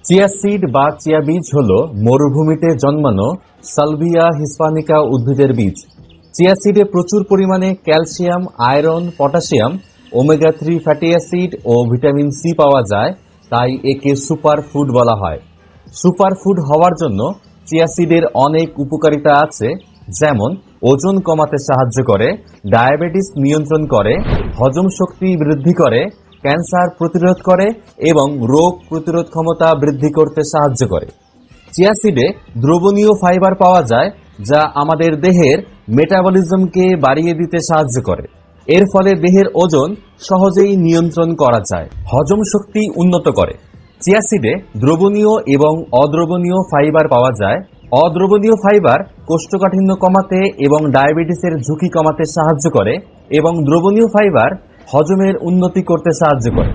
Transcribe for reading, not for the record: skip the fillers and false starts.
Chia seed বা chia বীজ হল মরুভূমিতে জন্মানো সালভিয়া হিসপানিকা উদ্ভিদের বীজ। চিয়া সিডে প্রচুর পরিমাণে calcium, iron, potassium, omega 3 fatty acid ও ভিটামিন সি পাওয়া যায়, তাই একে সুপার ফুড বলা হয়। সুপার ফুড হওয়ার জন্য চিয়া সিডের অনেক উপকারিতা আছে, যেমন ওজন কমাতে সাহায্য করে, ডায়াবেটিস নিয়ন্ত্রণ করে, হজম শক্তি বৃদ্ধি করে, ক্যান্সার প্রতিরোধ করে এবং রোগ প্রতিরোধ ক্ষমতা বৃদ্ধি করতে সাহায্য করে। চিয়া সিডে দ্রবণীয় ফাইবার পাওয়া যায়, যা আমাদের দেহের মেটাবলিজমকে বাড়িয়ে দিতে সাহায্য করে। এর ফলে দেহের ওজন সহজেই নিয়ন্ত্রণ করা যায়। হজম শক্তি উন্নত করে। চিয়া সিডে দ্রবণীয় এবং অদ্রবণীয় ফাইবার পাওয়া যায়। অদ্রবণীয় ফাইবার কোষ্ঠকাঠিন্য কমাতে এবং ডায়াবেটিসের ঝুঁকি কমাতে সাহায্য করে এবং দ্রবণীয় ফাইবার হজমের উন্নতি করতে সাহায্য করে।